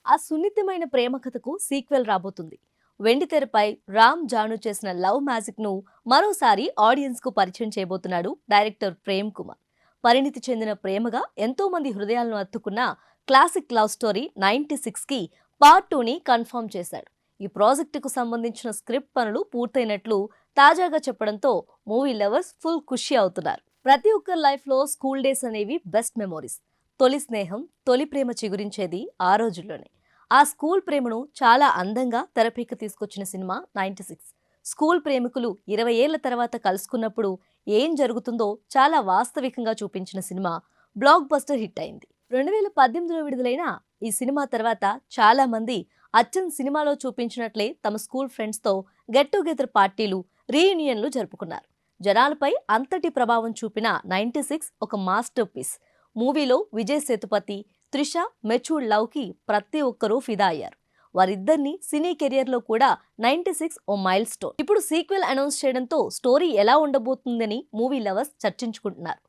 ఆ సున్నితమైన ప్రేమ కథకు సీక్వెల్ రాబోతుంది. వెండితెరపై రామ్ జాను చేసిన లవ్ మ్యాజిక్ ను మరోసారి ఆడియన్స్ కు పరిచయం చేయబోతున్నాడు డైరెక్టర్ ప్రేమ్ కుమార్. పరిణితి చెందిన ప్రేమగా ఎంతో మంది హృదయాలను అత్తుకున్న క్లాసిక్ లవ్ స్టోరీ 96 కి పార్ట్ 2 ని కన్ఫర్మ్ చేశాడు. ఈ ప్రాజెక్టుకు సంబంధించిన స్క్రిప్ట్ పనులు పూర్తయినట్లు తాజాగా చెప్పడంతో మూవీ లవర్స్ ఫుల్ ఖుషి అవుతున్నారు. ప్రతి ఒక్కరి లైఫ్ లో స్కూల్ డేస్ అనేవి బెస్ట్ మెమోరీస్. తొలి స్నేహం, తొలి ప్రేమ చిగురించేది ఆ రోజుల్లోనే. ఆ స్కూల్ ప్రేమను చాలా అందంగా తెరపైకి తీసుకొచ్చిన సినిమా 96. స్కూల్ ప్రేమికులు 20 ఏళ్ల తర్వాత కలుసుకున్నప్పుడు ఏం జరుగుతుందో చాలా వాస్తవికంగా చూపించిన సినిమా బ్లాక్ బస్టర్ హిట్ అయింది. 2018లో విడుదలైన ఈ సినిమా తర్వాత చాలా మంది అచ్చం సినిమాలో చూపించినట్లే తమ స్కూల్ ఫ్రెండ్స్ తో గెట్ టుగెదర్ పార్టీలు, రీయూనియన్లు జరుపుకున్నారు. జనాలపై అంతటి ప్రభావం చూపిన 96 ఒక మాస్టర్ పీస్. మూవీలో విజయ్ సేతుపతి, త్రిష మెచ్యూర్డ్ లవ్ కి ప్రతి ఒక్కరూ ఫిదా అయ్యారు. వారిద్దరిని సినీ కెరియర్ లో కూడా 96 ఓ మైల్ స్టోన్. ఇప్పుడు సీక్వెల్ అనౌన్స్ చేయడంతో స్టోరీ ఎలా ఉండబోతుందని మూవీ లవర్స్ చర్చించుకుంటున్నారు.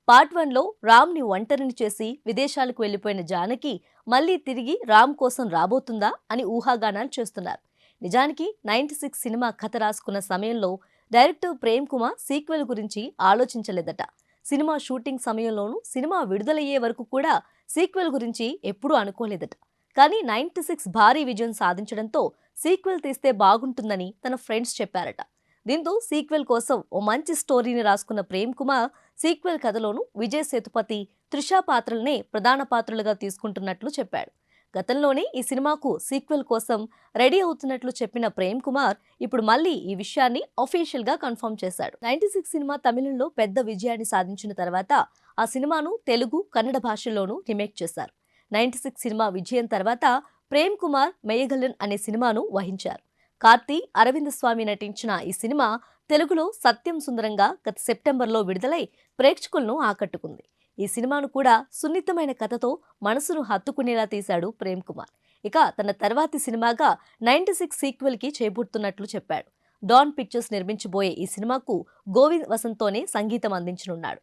పార్ట్ 1 లో రామ్ ని ఒంటరిని చేసి విదేశాలకు వెళ్లిపోయిన జానకి మళ్లీ తిరిగి రామ్ కోసం రాబోతుందా అని ఊహాగానాలు చేస్తున్నారు. నిజానికి 96 సినిమా కథ రాసుకున్న సమయంలో డైరెక్టర్ ప్రేమ్ కుమార్ సీక్వెల్ గురించి ఆలోచించలేదట. సినిమా షూటింగ్ సమయంలోనూ సినిమా విడుదలయ్యే వరకు కూడా సీక్వెల్ గురించి ఎప్పుడూ అనుకోలేదట. కానీ 96 భారీ విజయం సాధించడంతో సీక్వెల్ తీస్తే బాగుంటుందని తన ఫ్రెండ్స్ చెప్పారట. దీంతో సీక్వెల్ కోసం ఓ మంచి స్టోరీని రాసుకున్న ప్రేమ్ కుమార్ సీక్వెల్ కథలోనూ విజయ్ సేతుపతి, త్రిష పాత్రలనే ప్రధాన పాత్రలుగా తీసుకుంటున్నట్లు చెప్పాడు. గతంలోనే ఈ సినిమాకు సీక్వెల్ కోసం రెడీ అవుతున్నట్లు చెప్పిన ప్రేమ్ కుమార్ ఇప్పుడు మళ్ళీ ఈ విషయాన్ని అఫీషియల్ గా కన్ఫర్మ్ చేశాడు. 96 సినిమా తమిళంలో పెద్ద విజయాన్ని సాధించిన తర్వాత ఆ సినిమాను తెలుగు, కన్నడ భాషల్లోనూ రీమేక్ చేశారు. 96 సినిమా విజయం తర్వాత ప్రేమ్ కుమార్ మెయ్యగలన్ అనే సినిమాను వహించారు. కార్తీ, అరవింద్ స్వామి నటించిన ఈ సినిమా తెలుగులో సత్యం సుందరంగా గత సెప్టెంబర్లో విడుదలై ప్రేక్షకులను ఆకట్టుకుంది. ఈ సినిమాను కూడా సున్నితమైన కథతో మనసును హత్తుకునేలా తీశాడు ప్రేమ్ కుమార్. ఇక తన తర్వాతి సినిమాగా 96 సీక్వెల్ కి చేపడుతున్నట్లు చెప్పాడు. డాన్ పిక్చర్స్ నిర్మించబోయే ఈ సినిమాకు గోవింద్ వసంతోనే సంగీతం అందించనున్నాడు.